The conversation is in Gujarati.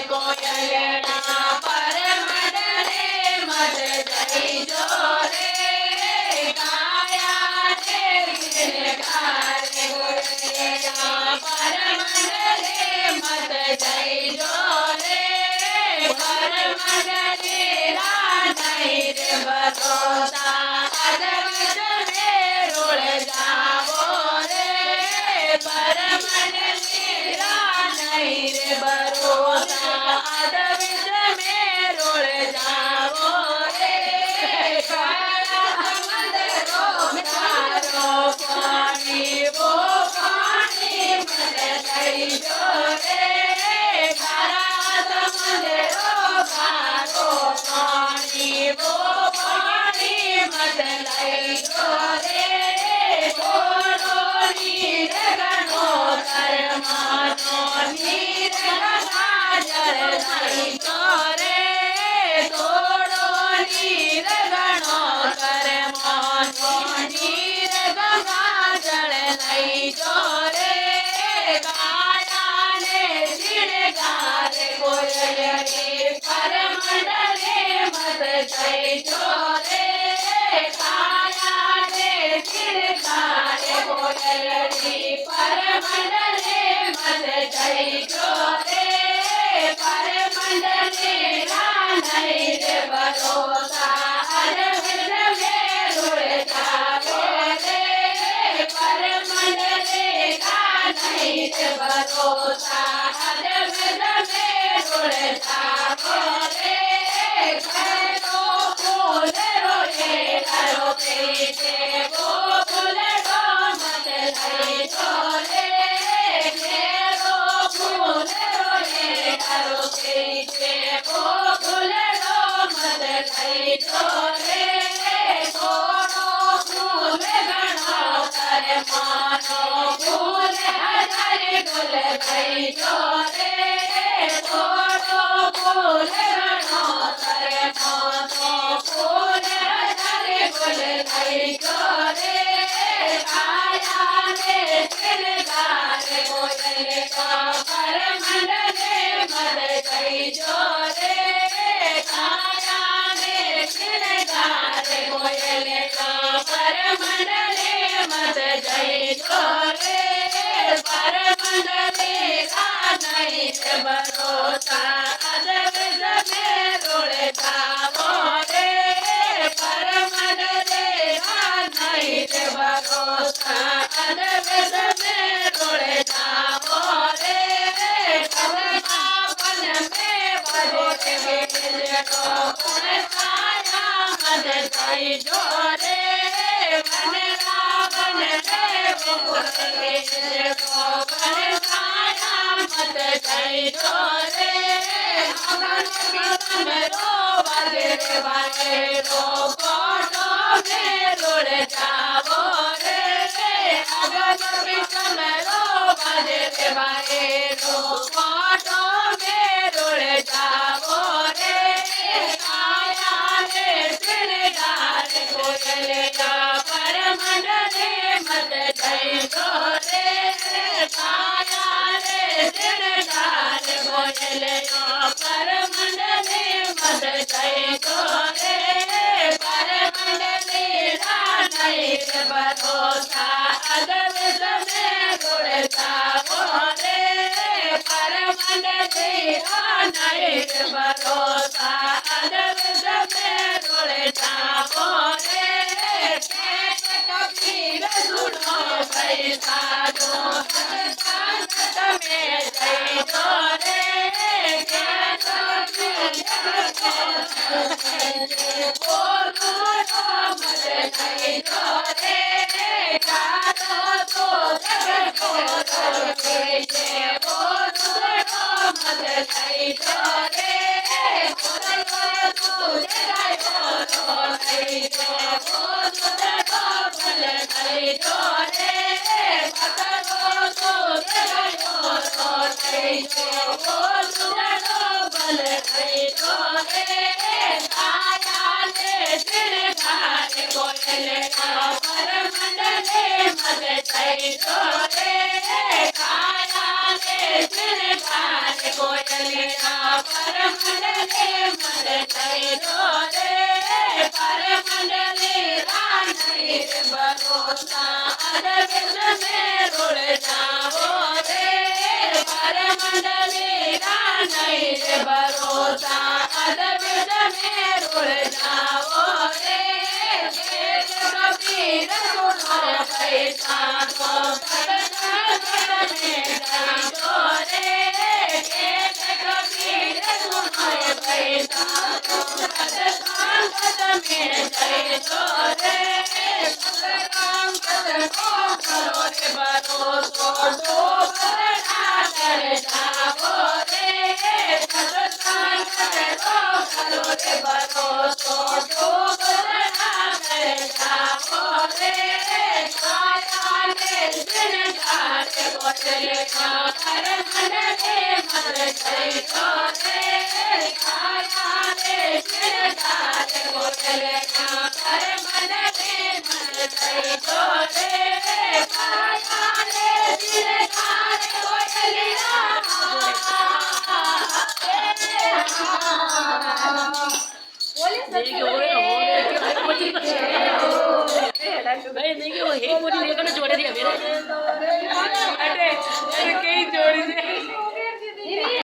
કોયલના પરમંડલે મત જઈજો રે કાયાને કિલકારે કોયલના પરમંડલે મત જઈજો રે પરમંડલે નહીં રે ભરોસા અદવત મેરોળ જાવો રે પરમંડલે નહીં રે ભરોસા અદવત મેરોળ જાવો રે કાળા સમંદરો તારો પાણી વો પાણી મને લઈજો રે કાળા સમંદરો તારો પાણી વો પાણી મને લઈજો રે થોડો નીર ગણો ધર્મનો નીર ગંગા જળ લઈજો રે થોડો નીર ગણો ધર્મનો નીર ગંગા જળ લઈજો રે કાયાને શિણગારે કોયલની પરમંડલે મત જઈજો રે કાયાને શિણગારે કોયલની પરમંડલે મત જઈજો રે પરમંડલે નહીં રે ભરોસા અદવત મેરુળ જાવો રે પરમંડલે નહીં રે ભરોસા અદવત મેરુળ જાવો રે ઘરો ફૂલ રોડે ઘરો પેટે વો ફૂલડો મત લઈજો રે ઘેરો ફૂલ રોડે ઘરો પેટે વો ફૂલડો મત લઈજો રે થોડો ફૂલ ગણો ધર્મનો ફૂલ હજાર ગુલ લઈજો રે થોડો ફૂલ ગણો ધર્મનો ફૂલ હજાર ગુલ લઈજો રે કાયાને શિણગારે કોયલના પરમંડલે મત જઈજો રે કાયાને શિણગારે કોયલના પરમંડલે મત જઈજો રે પરમંડલે નહીં રે ભરોસા અદવત મેરુળ જાવો રે પરમંડલે નહીં રે ભરોસા અદવત મેરુળ જાવો રે કલનાપન મે ભજે વેલનો પણ કાયા મત જઈજો રે વનરાવન રે ભજે વેલનો પણ કાયા મત જઈજો રે અગન વિસમરો વાગે વાગેરો કોટો મેરુળ જાવો રે અગન વિસમરો વાગે વાગેરો કોટો મેરુળ જાવો રે કાયાને શિણગારે કોયલના પરમંડલે મત જઈજો રે કાયાને શિણગારે કોયલના પરમંડલે મત જઈજો રે પરમંડલે નહીં રે ભરોસા અદવત મેરુળ જાવો રે પરમંડલે નહીં રે ભરોસા અદવત મેરુળ જાવો રે કબીર સુનો પૈસા દો તમે જઈજો રે Go કોયલિયા પરમંડલે મન થઈલો રે પરમંડલે રાનઈ રે ભરોસા અદબિદ મેં રોળ જાવો રે પરમંડલે રાનઈ રે ભરોસા અદબિદ મેં રોળ જાવો રે કબીર સુનો પૈસા તો કબીર સુનો પૈસા તો સંગત મેં જઈતો રે સંગત કરો રે ભરોસો ડોબરના કર જાવો રે સત્સંગ કરો રે ભરોસો ડોબરના કર જાવો રે કાયાને દિનદાર કોયલિયા પરમંડલે મન થઈલો રે કાયાને દિનદાર કોયલિયા પરમંડલે મન થઈલો રે કાયાને દિનદાર કોયલિયા नहीं वो एक बोली लेकर जोड़े दिया मेरे